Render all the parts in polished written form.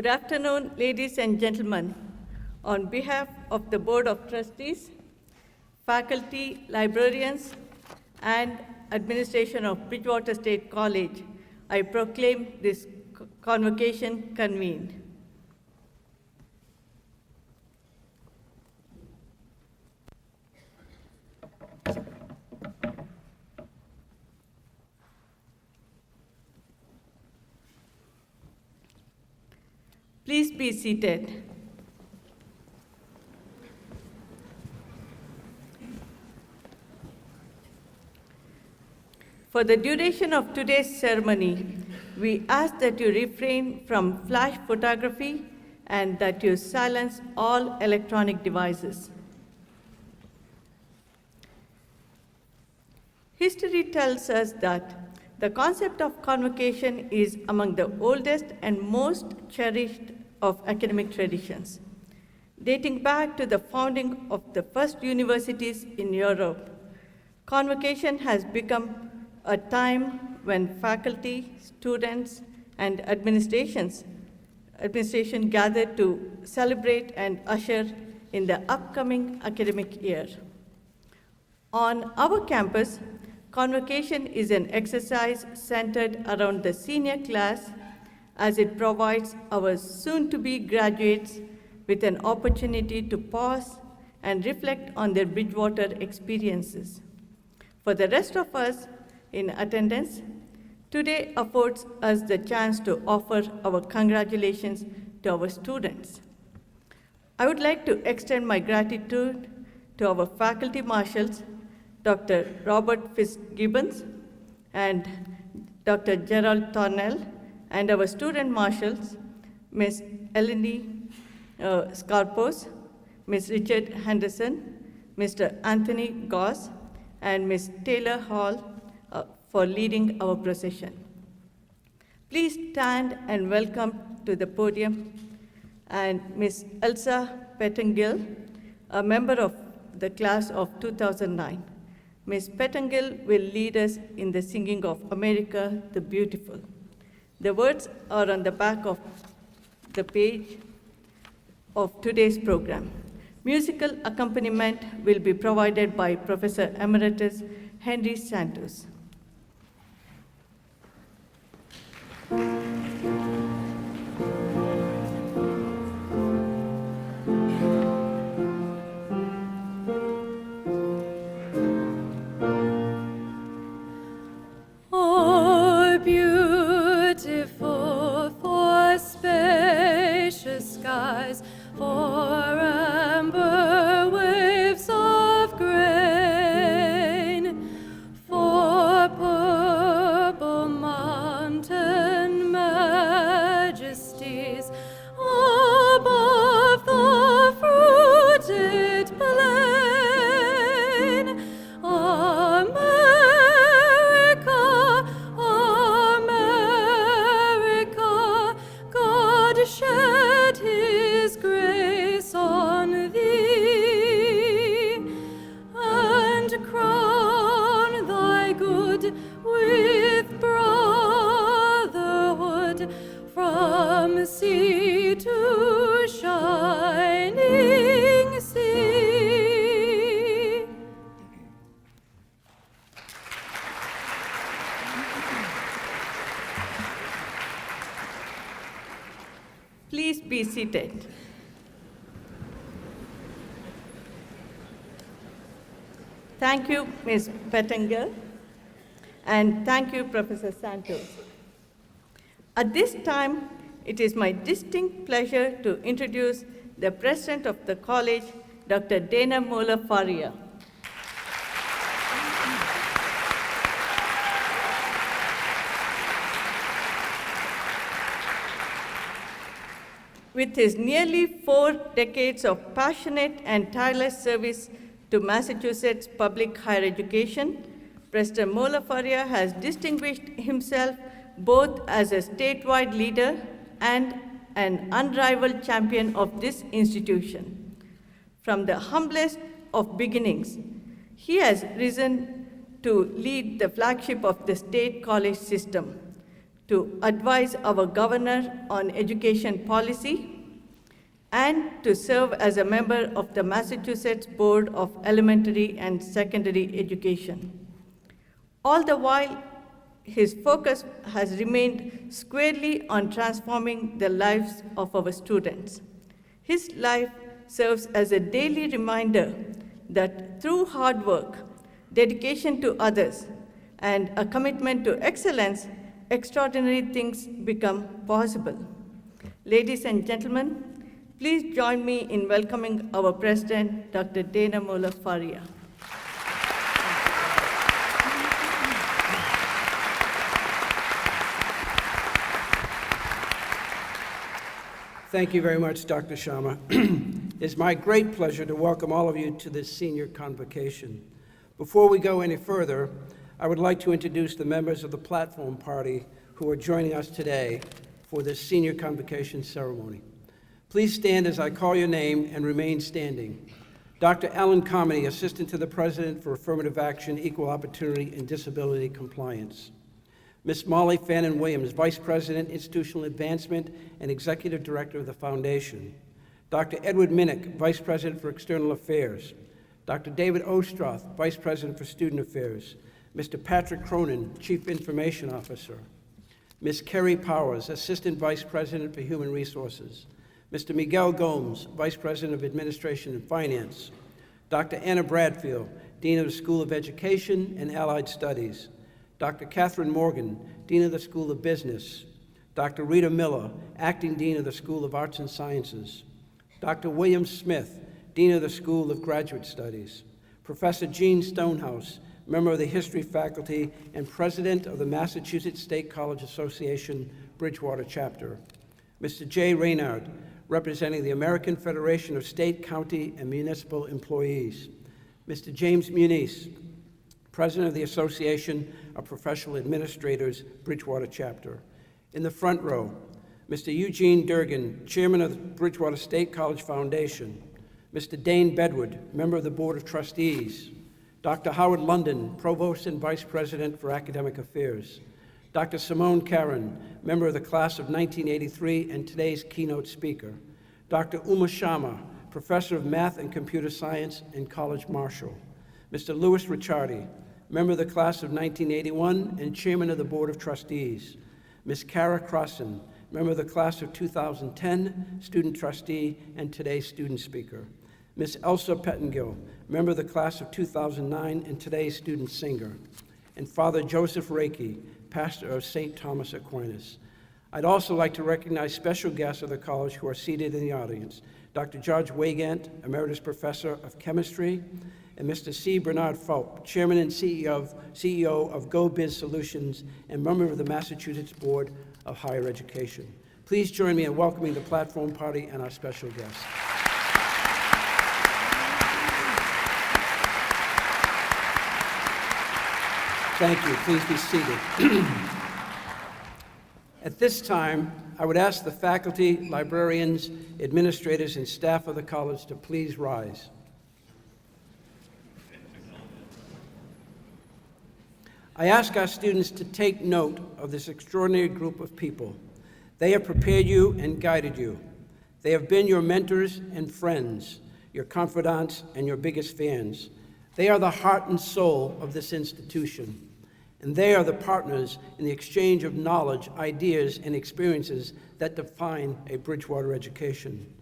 Good afternoon, ladies and gentlemen. On behalf of the Board of Trustees, faculty, librarians, and administration of Bridgewater State College, I proclaim this convocation convened. Please be seated. For the duration of today's ceremony, we ask that you refrain from flash photography and that you silence all electronic devices. History tells us that the concept of convocation is among the oldest and most cherished of academic traditions. Dating back to the founding of the first universities in Europe, convocation has become a time when faculty, students, and administration gather to celebrate and usher in the upcoming academic year. On our campus, convocation is an exercise centered around the senior class as it provides our soon-to-be graduates with an opportunity to pause and reflect on their Bridgewater experiences. For the rest of us in attendance, today affords us the chance to offer our congratulations to our students. I would like to extend my gratitude to our faculty marshals, Dr. Robert Fitzgibbons and Dr. Gerald Thornell, and our student marshals, Ms. Eleni Scarpos, Ms. Richard Henderson, Mr. Anthony Goss, and Ms. Taylor Hall for leading our procession. Please stand and welcome to the podium and Ms. Elsa Pettengill, a member of the class of 2009. Ms. Pettengill will lead us in the singing of America the Beautiful. The words are on the back of the page of today's program. Musical accompaniment will be provided by Professor Emeritus Henry Santos. Please be seated. Thank you, Ms. Pettengill, and thank you, Professor Santos. At this time, it is my distinct pleasure to introduce the President of the College, Dr. Dana Mola-Faria. With his nearly 4 decades of passionate and tireless service to Massachusetts public higher education, President Mola-Faria has distinguished himself both as a statewide leader and an unrivaled champion of this institution. From the humblest of beginnings, he has risen to lead the flagship of the state college system, to advise our governor on education policy, and to serve as a member of the Massachusetts Board of Elementary and Secondary Education. All the while, his focus has remained squarely on transforming the lives of our students. His life serves as a daily reminder that through hard work, dedication to others, and a commitment to excellence, extraordinary things become possible. Ladies and gentlemen, please join me in welcoming our President, Dr. Dana Mola-Faria. Thank you very much, Dr. Sharma. It's my great pleasure to welcome all of you to this senior convocation. Before we go any further, I would like to introduce the members of the platform party who are joining us today for this senior convocation ceremony. Please stand as I call your name and remain standing. Dr. Alan Carmody, Assistant to the President for Affirmative Action, Equal Opportunity, and Disability Compliance. Ms. Molly Fannin Williams, Vice President, Institutional Advancement and Executive Director of the Foundation. Dr. Edward Minnick, Vice President for External Affairs. Dr. David Ostroth, Vice President for Student Affairs. Mr. Patrick Cronin, Chief Information Officer. Ms. Kerry Powers, Assistant Vice President for Human Resources. Mr. Miguel Gomes, Vice President of Administration and Finance. Dr. Anna Bradfield, Dean of the School of Education and Allied Studies. Dr. Catherine Morgan, Dean of the School of Business. Dr. Rita Miller, Acting Dean of the School of Arts and Sciences. Dr. William Smith, Dean of the School of Graduate Studies. Professor Jean Stonehouse, member of the History Faculty and President of the Massachusetts State College Association, Bridgewater Chapter. Mr. Jay Reynard, representing the American Federation of State, County, and Municipal Employees. Mr. James Muniz, President of the Association of Professional Administrators, Bridgewater Chapter. In the front row, Mr. Eugene Durgan, Chairman of the Bridgewater State College Foundation. Mr. Dane Bedwood, member of the Board of Trustees. Dr. Howard London, Provost and Vice President for Academic Affairs. Dr. Simone Caron, member of the class of 1983 and today's keynote speaker. Dr. Uma Sharma, Professor of Math and Computer Science and College Marshall. Mr. Louis Ricciardi, member of the class of 1981 and Chairman of the Board of Trustees. Ms. Kara Crossan, member of the class of 2010, Student Trustee and today's student speaker. Ms. Elsa Pettengill, member of the class of 2009 and today's student singer. And Father Joseph Reiki, pastor of St. Thomas Aquinas. I'd also like to recognize special guests of the college who are seated in the audience. Dr. George Weygandt, Emeritus Professor of Chemistry, and Mr. C. Bernard Fulp, Chairman and CEO of GoBiz Solutions and member of the Massachusetts Board of Higher Education. Please join me in welcoming the platform party and our special guests. Thank you. Please be seated. At this time, I would ask the faculty, librarians, administrators, and staff of the college to please rise. I ask our students to take note of this extraordinary group of people. They have prepared you and guided you. They have been your mentors and friends, your confidants and your biggest fans. They are the heart and soul of this institution, and they are the partners in the exchange of knowledge, ideas, and experiences that define a Bridgewater education.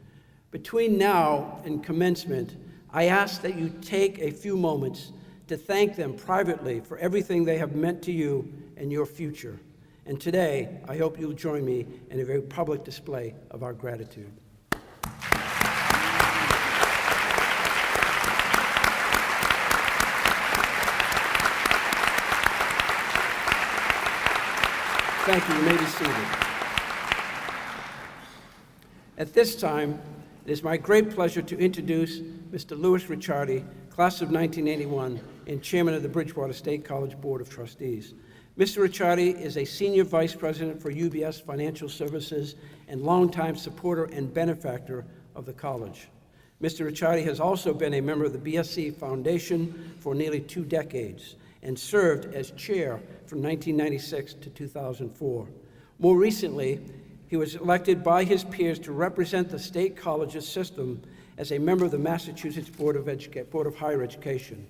Between now and commencement, I ask that you take a few moments to thank them privately for everything they have meant to you and your future. And today, I hope you'll join me in a very public display of our gratitude. Thank you. You may be seated. At this time, it is my great pleasure to introduce Mr. Louis Ricciardi, class of 1981, and Chairman of the Bridgewater State College Board of Trustees. Mr. Ricciardi is a Senior Vice President for UBS Financial Services and longtime supporter and benefactor of the college. Mr. Ricciardi has also been a member of the BSC Foundation for nearly 2 decades and served as chair from 1996 to 2004. More recently, he was elected by his peers to represent the state colleges system as a member of the Massachusetts Board of Higher Education.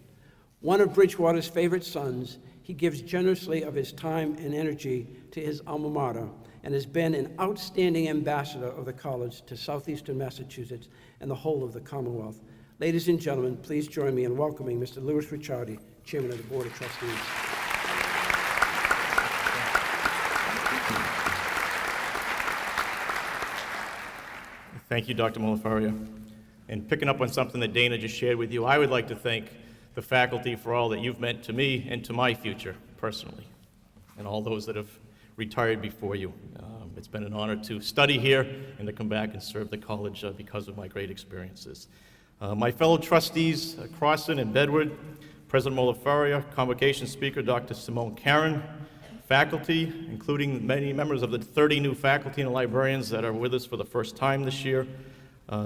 One of Bridgewater's favorite sons, he gives generously of his time and energy to his alma mater and has been an outstanding ambassador of the college to southeastern Massachusetts and the whole of the Commonwealth. Ladies and gentlemen, please join me in welcoming Mr. Louis Ricciardi, Chairman of the Board of Trustees. Thank you, Dr. Molifaria. And picking up on something that Dana just shared with you, I would like to thank the faculty for all that you've meant to me and to my future, personally, and all those that have retired before you. It's been an honor to study here and to come back and serve the college because of my great experiences. My fellow trustees, Crossan and Bedward, President Molifaria, Convocation Speaker Dr. Simone Karen, faculty, including many members of the 30 new faculty and librarians that are with us for the first time this year,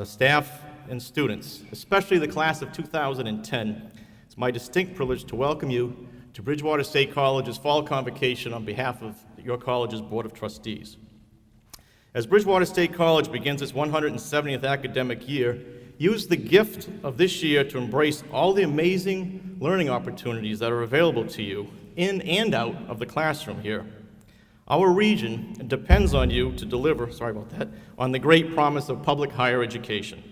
staff and students, especially the class of 2010. It's my distinct privilege to welcome you to Bridgewater State College's Fall Convocation on behalf of your college's Board of Trustees. As Bridgewater State College begins its 170th academic year, use the gift of this year to embrace all the amazing learning opportunities that are available to you in and out of the classroom here. Our region depends on you to deliver, on the great promise of public higher education.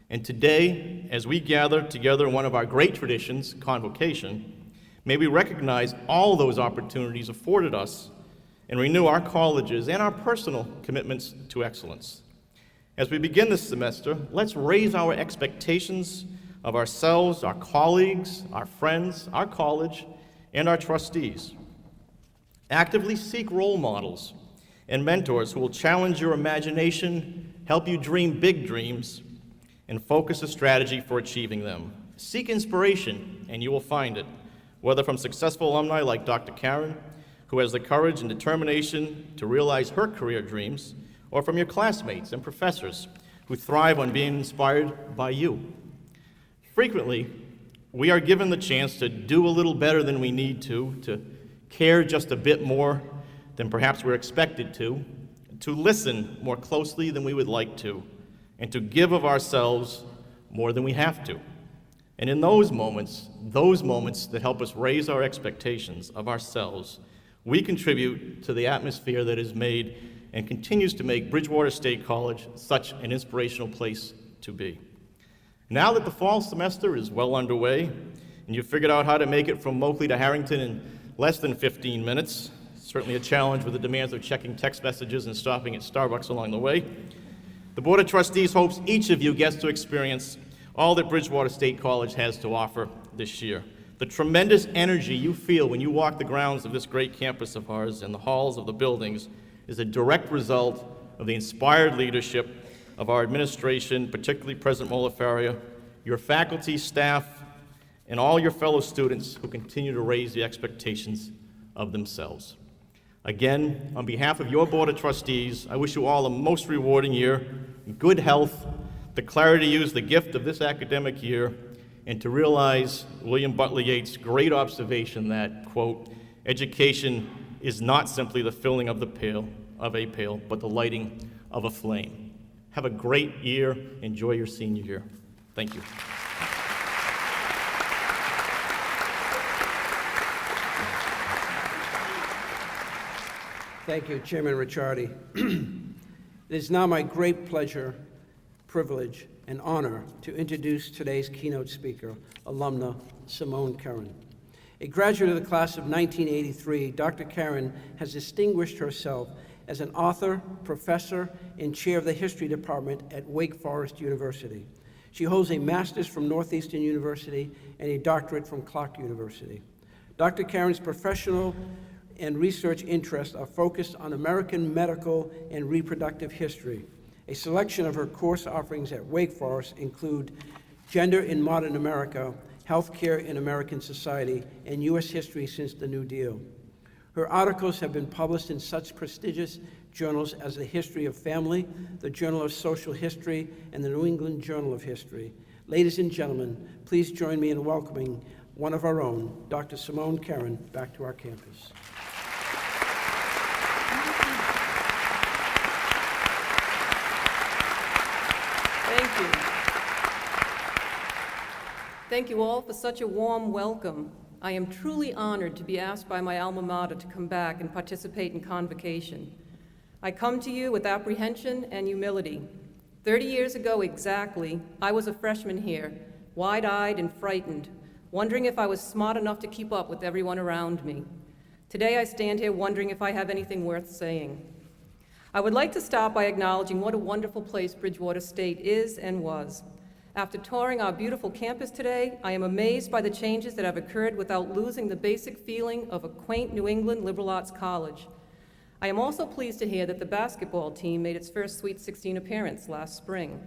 And today, as we gather together in one of our great traditions, Convocation, may we recognize all those opportunities afforded us and renew our colleges and our personal commitments to excellence. As we begin this semester, let's raise our expectations of ourselves, our colleagues, our friends, our college, and our trustees. Actively seek role models and mentors who will challenge your imagination, help you dream big dreams, and focus a strategy for achieving them. Seek inspiration, and you will find it, whether from successful alumni like Dr. Karen, who has the courage and determination to realize her career dreams, or from your classmates and professors who thrive on being inspired by you. Frequently, we are given the chance to do a little better than we need to care just a bit more than perhaps we're expected to listen more closely than we would like to, and to give of ourselves more than we have to. And in those moments that help us raise our expectations of ourselves, we contribute to the atmosphere that has made and continues to make Bridgewater State College such an inspirational place to be. Now that the fall semester is well underway, and you've figured out how to make it from Moakley to Harrington in less than 15 minutes, certainly a challenge with the demands of checking text messages and stopping at Starbucks along the way, the Board of Trustees hopes each of you gets to experience all that Bridgewater State College has to offer this year. The tremendous energy you feel when you walk the grounds of this great campus of ours and the halls of the buildings is a direct result of the inspired leadership of our administration, particularly President Molifaria, your faculty, staff, and all your fellow students who continue to raise the expectations of themselves. Again, on behalf of your Board of Trustees, I wish you all a most rewarding year, good health, the clarity to use the gift of this academic year, and to realize William Butler Yeats' great observation that, quote, education is not simply the filling of a pail, but the lighting of a flame. Have a great year. Enjoy your senior year. Thank you. Thank you, Chairman Ricciardi. It is now my great pleasure, privilege, and honor to introduce today's keynote speaker, alumna Simone Karen. A graduate of the class of 1983, Dr. Karen has distinguished herself as an author, professor, and chair of the history department at Wake Forest University. She holds a master's from Northeastern University and a doctorate from Clark University. Dr. Karen's professional and research interests are focused on American medical and reproductive history. A selection of her course offerings at Wake Forest include Gender in Modern America, Healthcare in American Society, and U.S. History Since the New Deal. Her articles have been published in such prestigious journals as the History of Family, the Journal of Social History, and the New England Journal of History. Ladies and gentlemen, please join me in welcoming one of our own, Dr. Simone Karen, back to our campus. you. Thank you all for such a warm welcome. I am truly honored to be asked by my alma mater to come back and participate in Convocation. I come to you with apprehension and humility. 30 years ago exactly, I was a freshman here, wide-eyed and frightened, wondering if I was smart enough to keep up with everyone around me. Today I stand here wondering if I have anything worth saying. I would like to start by acknowledging what a wonderful place Bridgewater State is and was. After touring our beautiful campus today, I am amazed by the changes that have occurred without losing the basic feeling of a quaint New England liberal arts college. I am also pleased to hear that the basketball team made its first Sweet 16 appearance last spring.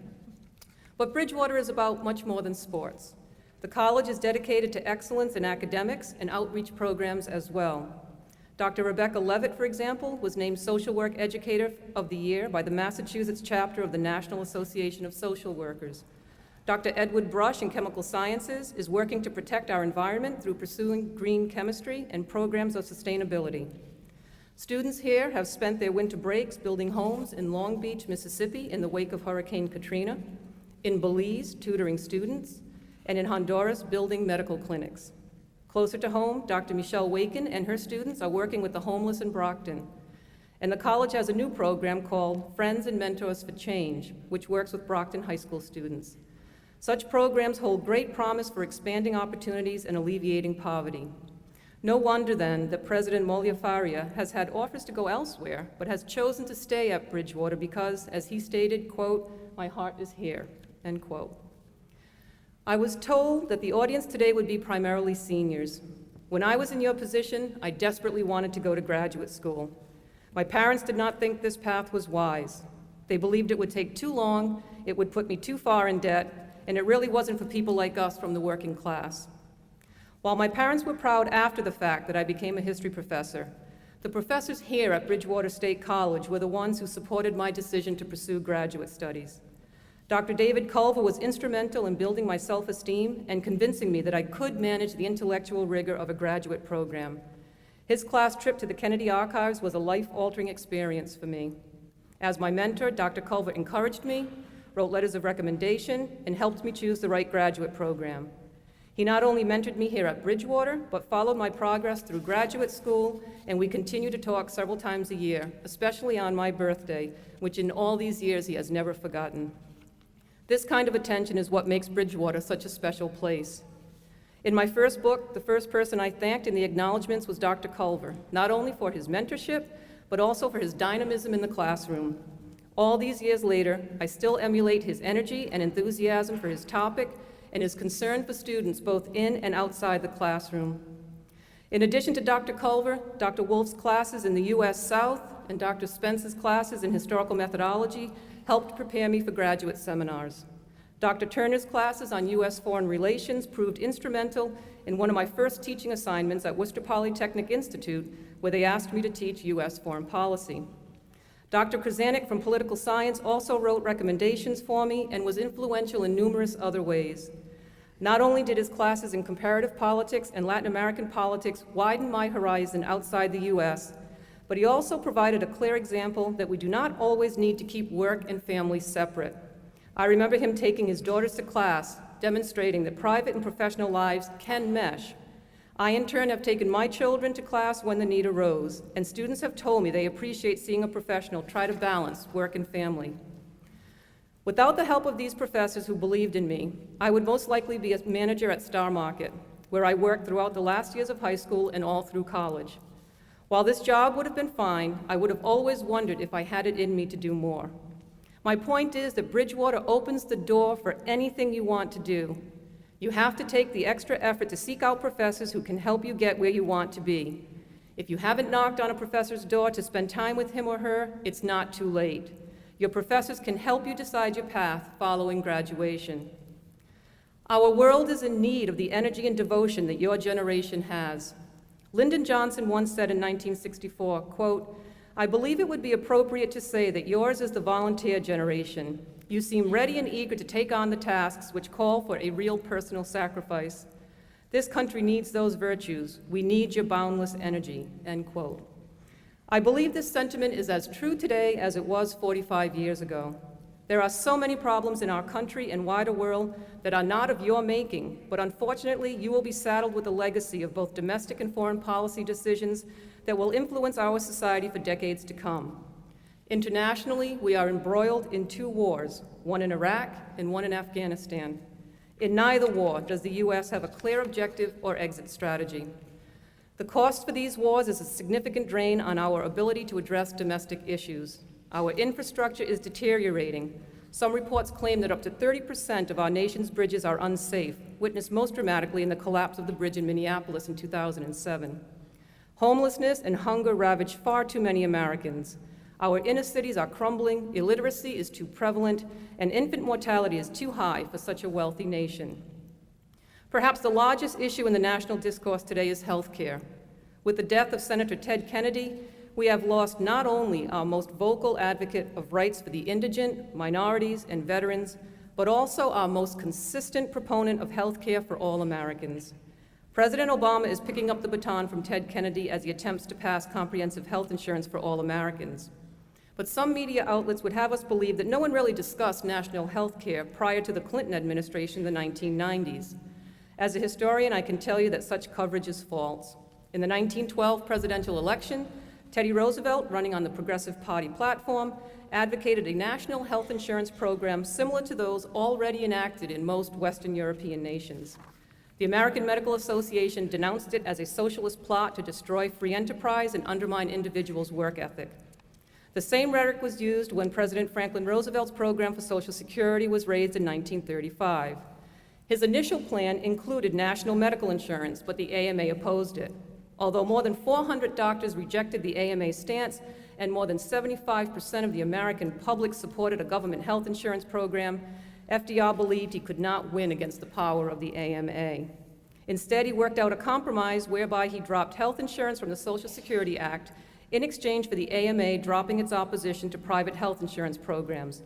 But Bridgewater is about much more than sports. The college is dedicated to excellence in academics and outreach programs as well. Dr. Rebecca Levitt, for example, was named Social Work Educator of the Year by the Massachusetts chapter of the National Association of Social Workers. Dr. Edward Brush in Chemical Sciences is working to protect our environment through pursuing green chemistry and programs of sustainability. Students here have spent their winter breaks building homes in Long Beach, Mississippi in the wake of Hurricane Katrina, in Belize tutoring students, and in Honduras building medical clinics. Closer to home, Dr. Michelle Wakin and her students are working with the homeless in Brockton. And the college has a new program called Friends and Mentors for Change, which works with Brockton High School students. Such programs hold great promise for expanding opportunities and alleviating poverty. No wonder, then, that President Moliafaria has had offers to go elsewhere, but has chosen to stay at Bridgewater because, as he stated, quote, "My heart is here," end quote. I was told that the audience today would be primarily seniors. When I was in your position, I desperately wanted to go to graduate school. My parents did not think this path was wise. They believed it would take too long, it would put me too far in debt, and it really wasn't for people like us from the working class. While my parents were proud after the fact that I became a history professor, the professors here at Bridgewater State College were the ones who supported my decision to pursue graduate studies. Dr. David Culver was instrumental in building my self-esteem and convincing me that I could manage the intellectual rigor of a graduate program. His class trip to the Kennedy Archives was a life-altering experience for me. As my mentor, Dr. Culver encouraged me, wrote letters of recommendation, and helped me choose the right graduate program. He not only mentored me here at Bridgewater, but followed my progress through graduate school, and we continue to talk several times a year, especially on my birthday, which in all these years he has never forgotten. This kind of attention is what makes Bridgewater such a special place. In my first book, the first person I thanked in the acknowledgments was Dr. Culver, not only for his mentorship, but also for his dynamism in the classroom. All these years later, I still emulate his energy and enthusiasm for his topic and his concern for students both in and outside the classroom. In addition to Dr. Culver, Dr. Wolf's classes in the U.S. South and Dr. Spence's classes in historical methodology helped prepare me for graduate seminars. Dr. Turner's classes on U.S. foreign relations proved instrumental in one of my first teaching assignments at Worcester Polytechnic Institute, where they asked me to teach U.S. foreign policy. Dr. Krasanik from political science also wrote recommendations for me and was influential in numerous other ways. Not only did his classes in comparative politics and Latin American politics widen my horizon outside the U.S., but he also provided a clear example that we do not always need to keep work and family separate. I remember him taking his daughters to class, demonstrating that private and professional lives can mesh. I, in turn, have taken my children to class when the need arose, and students have told me they appreciate seeing a professional try to balance work and family. Without the help of these professors who believed in me, I would most likely be a manager at Star Market, where I worked throughout the last years of high school and all through college. While this job would have been fine, I would have always wondered if I had it in me to do more. My point is that Bridgewater opens the door for anything you want to do. You have to take the extra effort to seek out professors who can help you get where you want to be. If you haven't knocked on a professor's door to spend time with him or her, it's not too late. Your professors can help you decide your path following graduation. Our world is in need of the energy and devotion that your generation has. Lyndon Johnson once said in 1964, quote, "I believe it would be appropriate to say that yours is the volunteer generation. You seem ready and eager to take on the tasks which call for a real personal sacrifice. This country needs those virtues. We need your boundless energy," end quote. I believe this sentiment is as true today as it was 45 years ago. There are so many problems in our country and wider world that are not of your making, but unfortunately, you will be saddled with a legacy of both domestic and foreign policy decisions that will influence our society for decades to come. Internationally, we are embroiled in 2 wars, one in Iraq and one in Afghanistan. In neither war does the U.S. have a clear objective or exit strategy. The cost for these wars is a significant drain on our ability to address domestic issues. Our infrastructure is deteriorating. Some reports claim that up to 30% of our nation's bridges are unsafe, witnessed most dramatically in the collapse of the bridge in Minneapolis in 2007. Homelessness and hunger ravage far too many Americans. Our inner cities are crumbling, illiteracy is too prevalent, and infant mortality is too high for such a wealthy nation. Perhaps the largest issue in the national discourse today is health care. With the death of Senator Ted Kennedy, we have lost not only our most vocal advocate of rights for the indigent, minorities, and veterans, but also our most consistent proponent of health care for all Americans. President Obama is picking up the baton from Ted Kennedy as he attempts to pass comprehensive health insurance for all Americans. But some media outlets would have us believe that no one really discussed national health care prior to the Clinton administration in the 1990s. As a historian, I can tell you that such coverage is false. In the 1912 presidential election, Teddy Roosevelt, running on the Progressive Party platform, advocated a national health insurance program similar to those already enacted in most Western European nations. The American Medical Association denounced it as a socialist plot to destroy free enterprise and undermine individuals' work ethic. The same rhetoric was used when President Franklin Roosevelt's program for Social Security was raised in 1935. His initial plan included national medical insurance, but the AMA opposed it. Although more than 400 doctors rejected the AMA stance and more than 75% of the American public supported a government health insurance program, FDR believed he could not win against the power of the AMA. Instead, he worked out a compromise whereby he dropped health insurance from the Social Security Act in exchange for the AMA dropping its opposition to private health insurance programs,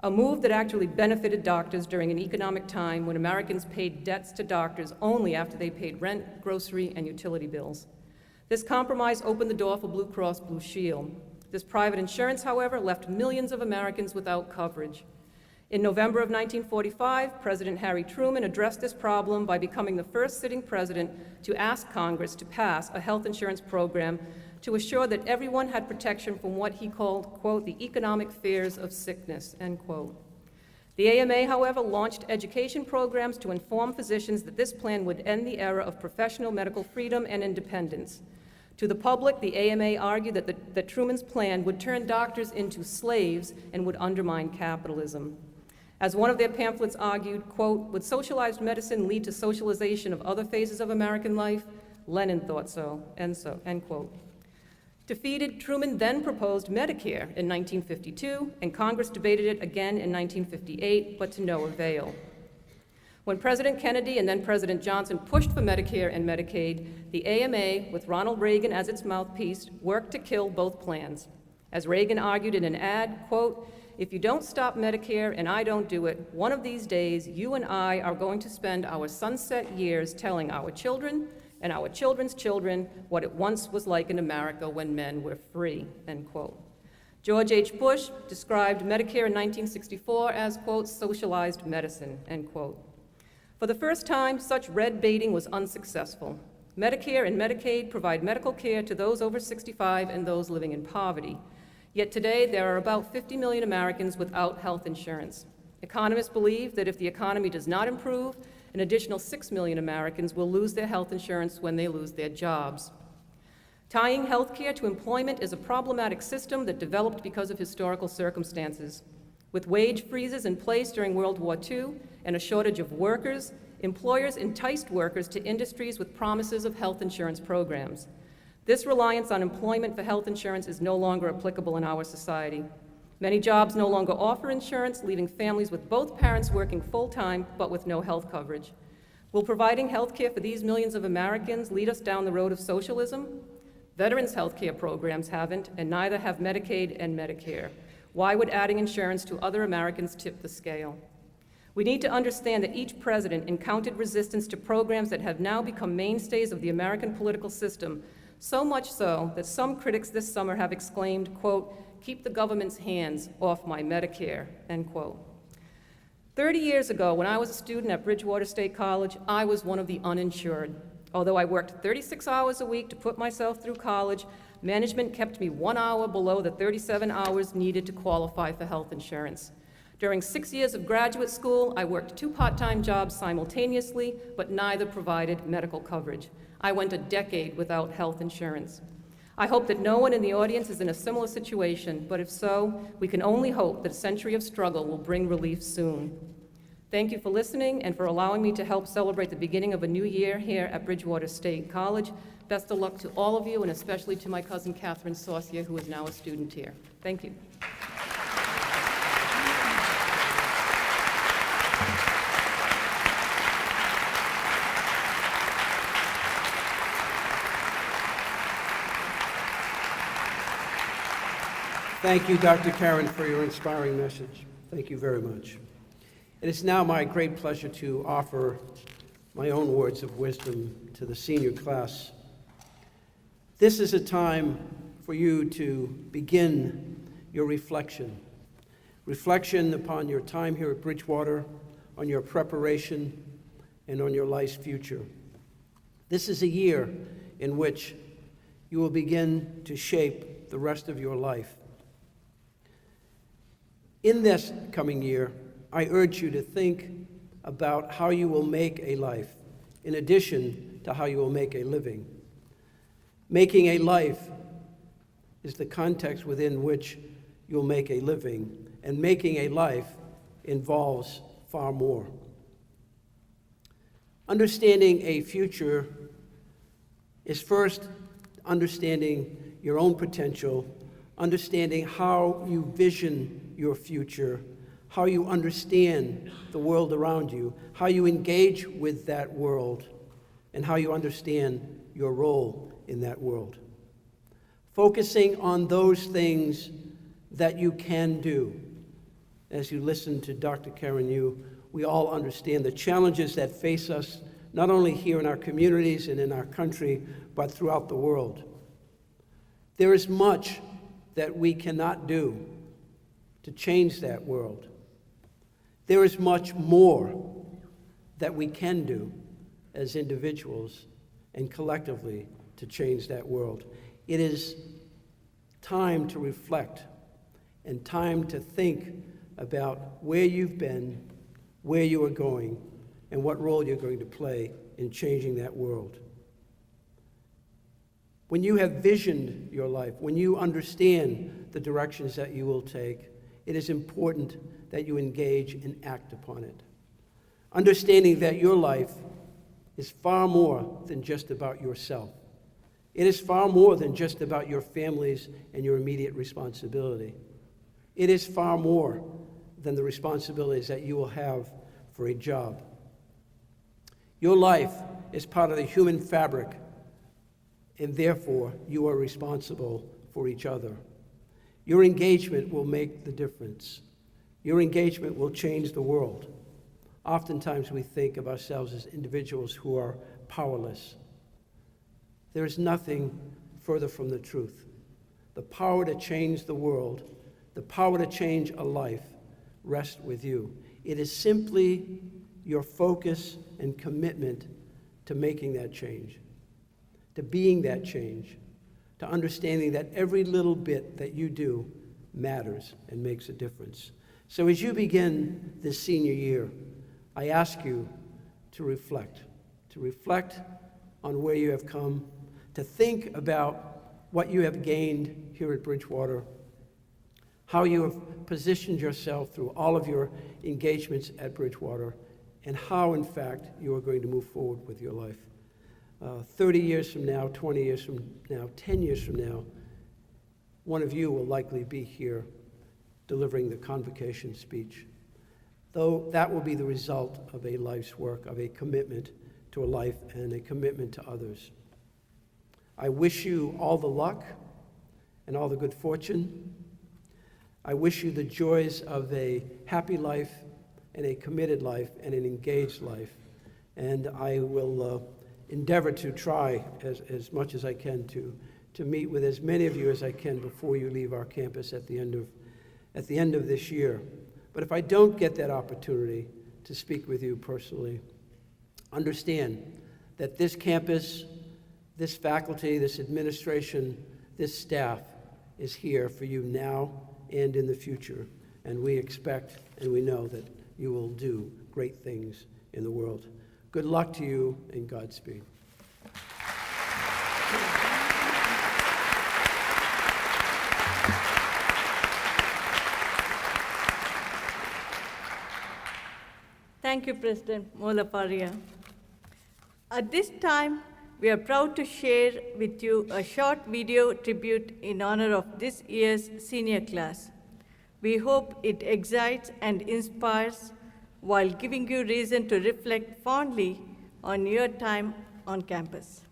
a move that actually benefited doctors during an economic time when Americans paid debts to doctors only after they paid rent, grocery, and utility bills. This compromise opened the door for Blue Cross Blue Shield. This private insurance, however, left millions of Americans without coverage. In November of 1945, President Harry Truman addressed this problem by becoming the first sitting president to ask Congress to pass a health insurance program to assure that everyone had protection from what he called, quote, the economic fears of sickness, end quote. The AMA, however, launched education programs to inform physicians that this plan would end the era of professional medical freedom and independence. To the public, the AMA argued that Truman's plan would turn doctors into slaves and would undermine capitalism. As one of their pamphlets argued, quote, would socialized medicine lead to socialization of other phases of American life? Lenin thought so, end quote. Defeated, Truman then proposed Medicare in 1952, and Congress debated it again in 1958, but to no avail. When President Kennedy and then President Johnson pushed for Medicare and Medicaid, the AMA, with Ronald Reagan as its mouthpiece, worked to kill both plans. As Reagan argued in an ad, quote, if you don't stop Medicare and I don't do it, one of these days you and I are going to spend our sunset years telling our children and our children's children what it once was like in America when men were free, end quote. George H. Bush described Medicare in 1964 as, quote, socialized medicine, end quote. For the first time, such red baiting was unsuccessful. Medicare and Medicaid provide medical care to those over 65 and those living in poverty. Yet today, there are about 50 million Americans without health insurance. Economists believe that if the economy does not improve, an additional 6 million Americans will lose their health insurance when they lose their jobs. Tying health care to employment is a problematic system that developed because of historical circumstances. With wage freezes in place during World War II and a shortage of workers, employers enticed workers to industries with promises of health insurance programs. This reliance on employment for health insurance is no longer applicable in our society. Many jobs no longer offer insurance, leaving families with both parents working full-time but with no health coverage. Will providing health care for these millions of Americans lead us down the road of socialism? Veterans' health care programs haven't, and neither have Medicaid and Medicare. Why would adding insurance to other Americans tip the scale? We need to understand that each president encountered resistance to programs that have now become mainstays of the American political system, so much so that some critics this summer have exclaimed, quote, keep the government's hands off my Medicare, end quote. 30 years ago, when I was a student at Bridgewater State College, I was one of the uninsured. Although I worked 36 hours a week to put myself through college, management kept me 1 hour below the 37 hours needed to qualify for health insurance. During 6 years of graduate school, I worked 2 part-time jobs simultaneously, but neither provided medical coverage. I went a decade without health insurance. I hope that no one in the audience is in a similar situation, but if so, we can only hope that a century of struggle will bring relief soon. Thank you for listening and for allowing me to help celebrate the beginning of a new year here at Bridgewater State College. Best of luck to all of you, and especially to my cousin Catherine Saucier, who is now a student here. Thank you. Thank you, Dr. Karen, for your inspiring message. Thank you very much. It is now my great pleasure to offer my own words of wisdom to the senior class. This is a time for you to begin your reflection. Reflection upon your time here at Bridgewater, on your preparation, and on your life's future. This is a year in which you will begin to shape the rest of your life. In this coming year, I urge you to think about how you will make a life, in addition to how you will make a living. Making a life is the context within which you'll make a living, and making a life involves far more. Understanding a future is first understanding your own potential, understanding how you vision your future, how you understand the world around you, how you engage with that world, and how you understand your role in that world. Focusing on those things that you can do. As you listen to Dr. Karen, we all understand the challenges that face us, not only here in our communities and in our country, but throughout the world. There is much that we cannot do to change that world. There is much more that we can do as individuals and collectively to change that world. It is time to reflect and time to think about where you've been, where you are going, and what role you're going to play in changing that world. When you have visioned your life, when you understand the directions that you will take, it is important that you engage and act upon it. Understanding that your life is far more than just about yourself. It is far more than just about your families and your immediate responsibility. It is far more than the responsibilities that you will have for a job. Your life is part of the human fabric, and therefore you are responsible for each other. Your engagement will make the difference. Your engagement will change the world. Oftentimes we think of ourselves as individuals who are powerless. There is nothing further from the truth. The power to change the world, the power to change a life, rests with you. It is simply your focus and commitment to making that change, to being that change, to understanding that every little bit that you do matters and makes a difference. So as you begin this senior year, I ask you to reflect on where you have come, to think about what you have gained here at Bridgewater, how you have positioned yourself through all of your engagements at Bridgewater, and how, in fact, you are going to move forward with your life. 30 years from now, 20 years from now, 10 years from now, one of you will likely be here delivering the convocation speech, though that will be the result of a life's work, of a commitment to a life and a commitment to others. I wish you all the luck and all the good fortune. I wish you the joys of a happy life and a committed life and an engaged life. And I will endeavor to try as much as I can to to meet with as many of you as I can before you leave our campus at the end of this year. But if I don't get that opportunity to speak with you personally, understand that this campus, this faculty, this administration, this staff is here for you now and in the future. And we expect and we know that you will do great things in the world. Good luck to you and Godspeed. Thank you, President Molafaria. At this time, we are proud to share with you a short video tribute in honor of this year's senior class. We hope it excites and inspires while giving you reason to reflect fondly on your time on campus.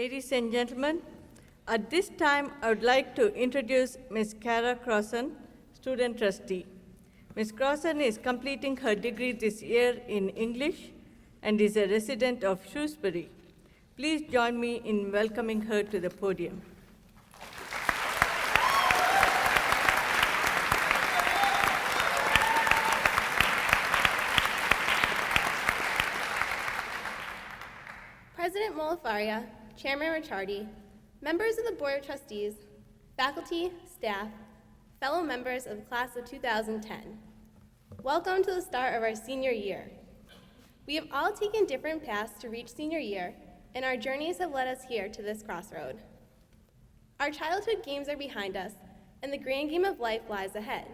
Ladies and gentlemen, at this time, I would like to introduce Ms. Kara Crossan, student trustee. Ms. Crossan is completing her degree this year in English and is a resident of Shrewsbury. Please join me in welcoming her to the podium. President Molifaria, Chairman Ricciardi, members of the Board of Trustees, faculty, staff, fellow members of the class of 2010. Welcome to the start of our senior year. We have all taken different paths to reach senior year, and our journeys have led us here to this crossroad. Our childhood games are behind us, and the grand game of life lies ahead.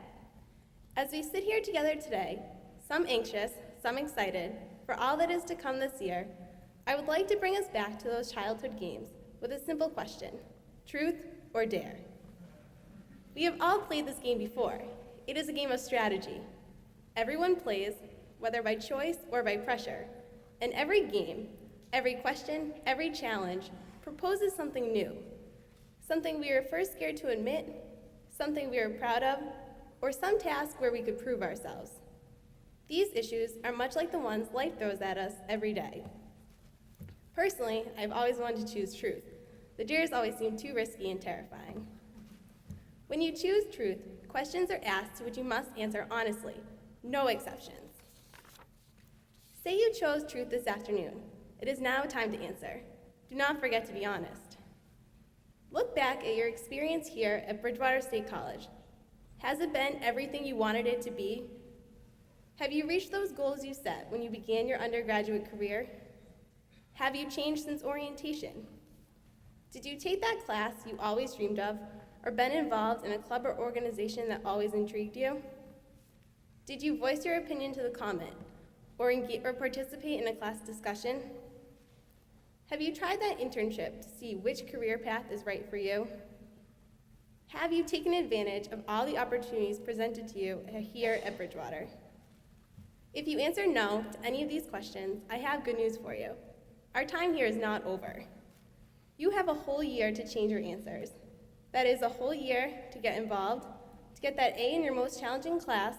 As we sit here together today, some anxious, some excited, for all that is to come this year, I would like to bring us back to those childhood games with a simple question: truth or dare? We have all played this game before. It is a game of strategy. Everyone plays, whether by choice or by pressure, and every game, every question, every challenge proposes something new, something we were first scared to admit, something we were proud of, or some task where we could prove ourselves. These issues are much like the ones life throws at us every day. Personally, I've always wanted to choose truth. The dares always seem too risky and terrifying. When you choose truth, questions are asked to which you must answer honestly, no exceptions. Say you chose truth this afternoon. It is now time to answer. Do not forget to be honest. Look back at your experience here at Bridgewater State College. Has it been everything you wanted it to be? Have you reached those goals you set when you began your undergraduate career? Have you changed since orientation? Did you take that class you always dreamed of, or been involved in a club or organization that always intrigued you? Did you voice your opinion to the comment, or participate in a class discussion? Have you tried that internship to see which career path is right for you? Have you taken advantage of all the opportunities presented to you here at Bridgewater? If you answer no to any of these questions, I have good news for you. Our time here is not over. You have a whole year to change your answers. That is a whole year to get involved, to get that A in your most challenging class,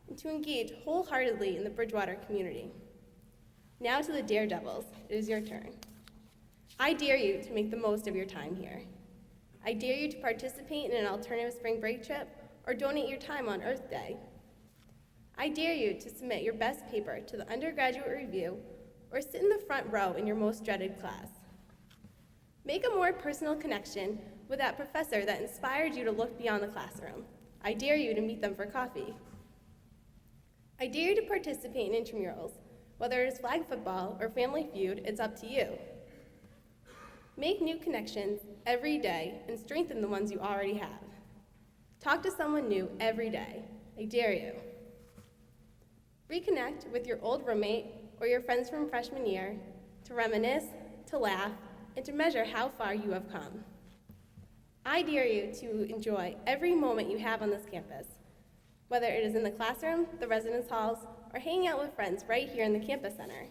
and to engage wholeheartedly in the Bridgewater community. Now to the daredevils, it is your turn. I dare you to make the most of your time here. I dare you to participate in an alternative spring break trip or donate your time on Earth Day. I dare you to submit your best paper to the undergraduate review or sit in the front row in your most dreaded class. Make a more personal connection with that professor that inspired you to look beyond the classroom. I dare you to meet them for coffee. I dare you to participate in intramurals. Whether it is flag football or family feud, it's up to you. Make new connections every day and strengthen the ones you already have. Talk to someone new every day. I dare you. Reconnect with your old roommate or your friends from freshman year to reminisce, to laugh, and to measure how far you have come. I dare you to enjoy every moment you have on this campus, whether it is in the classroom, the residence halls, or hanging out with friends right here in the campus center.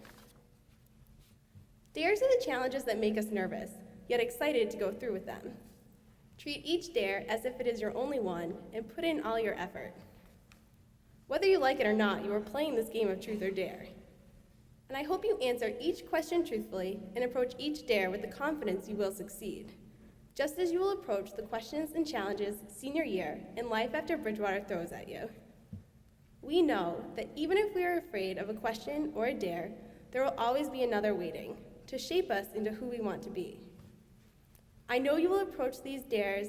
Dares are the challenges that make us nervous, yet excited to go through with them. Treat each dare as if it is your only one and put in all your effort. Whether you like it or not, you are playing this game of truth or dare. And I hope you answer each question truthfully and approach each dare with the confidence you will succeed, just as you will approach the questions and challenges senior year and life after Bridgewater throws at you. We know that even if we are afraid of a question or a dare, there will always be another waiting to shape us into who we want to be. I know you will approach these dares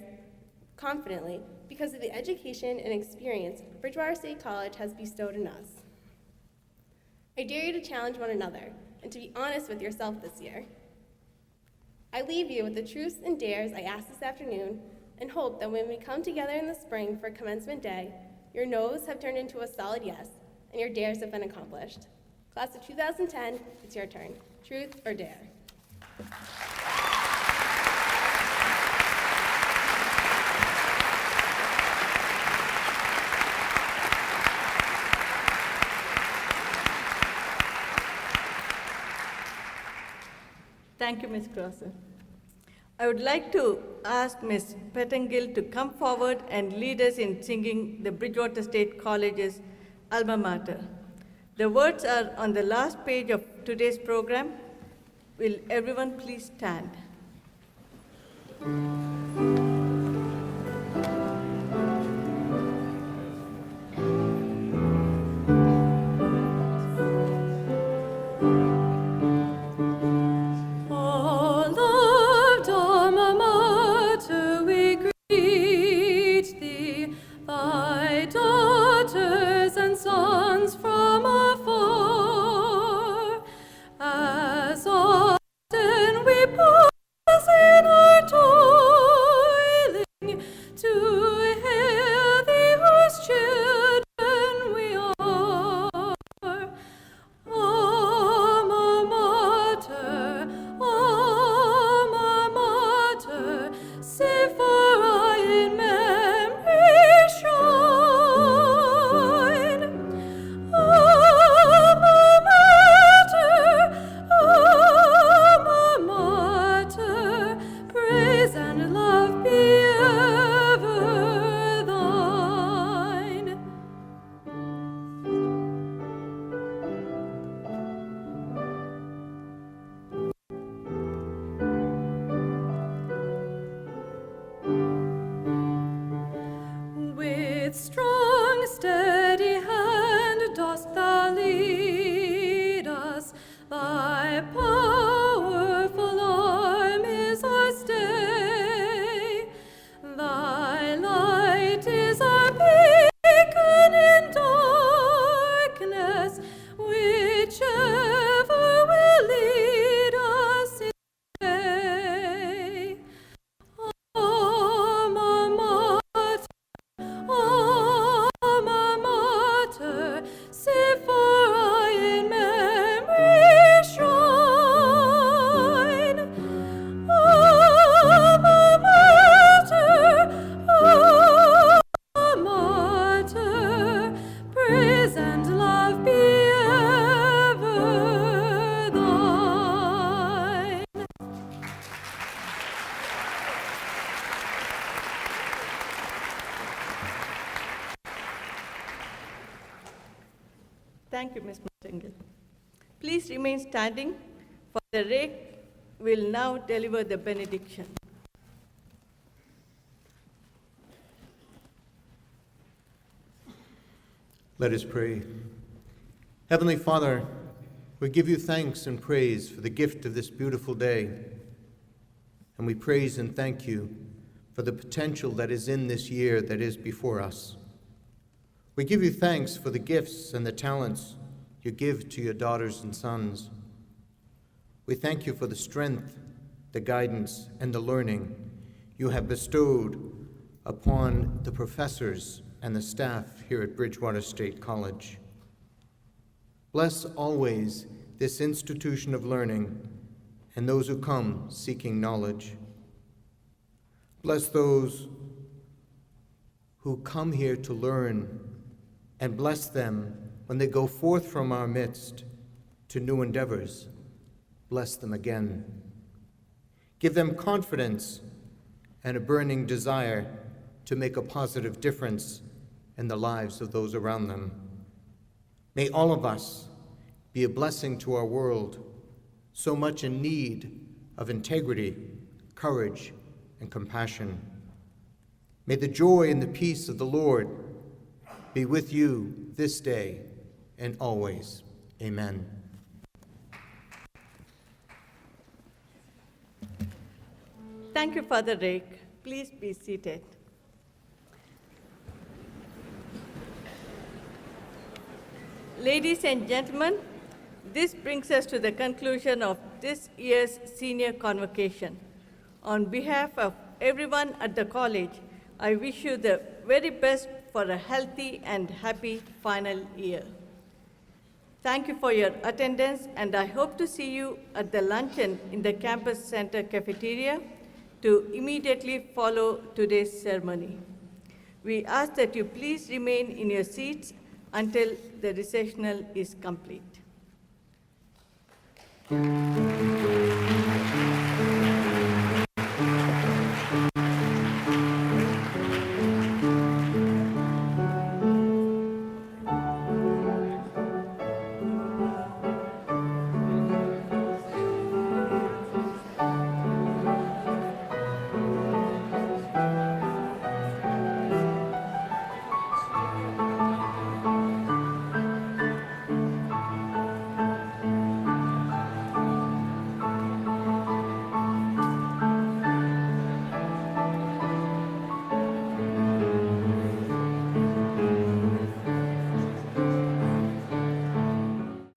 confidently because of the education and experience Bridgewater State College has bestowed in us. I dare you to challenge one another and to be honest with yourself this year. I leave you with the truths and dares I asked this afternoon and hope that when we come together in the spring for commencement day, your no's have turned into a solid yes and your dares have been accomplished. Class of 2010, it's your turn. Truth or dare? Thank you, Ms. Crossan. I would like to ask Ms. Pettengill to come forward and lead us in singing the Bridgewater State College's alma mater. The words are on the last page of today's program. Will everyone please stand? With strong, steady hand dost thou lead us. Thy powerful arm is our stay. Thy light is our beacon in darkness, whichever will lead us in way. Alma mater, save for I in memory shrine. Alma mater, praise and love be ever thine. Thank you, Ms. Pettengill. Please remain standing, for the rake will now deliver the benediction. Let us pray. Heavenly Father, we give you thanks and praise for the gift of this beautiful day. And we praise and thank you for the potential that is in this year that is before us. We give you thanks for the gifts and the talents you give to your daughters and sons. We thank you for the strength, the guidance, and the learning you have bestowed upon the professors and the staff here at Bridgewater State College. Bless always this institution of learning and those who come seeking knowledge. Bless those who come here to learn, and bless them when they go forth from our midst to new endeavors. Bless them again. Give them confidence and a burning desire to make a positive difference in the lives of those around them. May all of us be a blessing to our world, so much in need of integrity, courage, and compassion. May the joy and the peace of the Lord be with you this day and always. Amen. Thank you, Father Rake. Please be seated. Ladies and gentlemen, this brings us to the conclusion of this year's senior convocation. On behalf of everyone at the college, I wish you the very best for a healthy and happy final year. Thank you for your attendance, and I hope to see you at the luncheon in the campus center cafeteria to immediately follow today's ceremony. We ask that you please remain in your seats until the recessional is complete.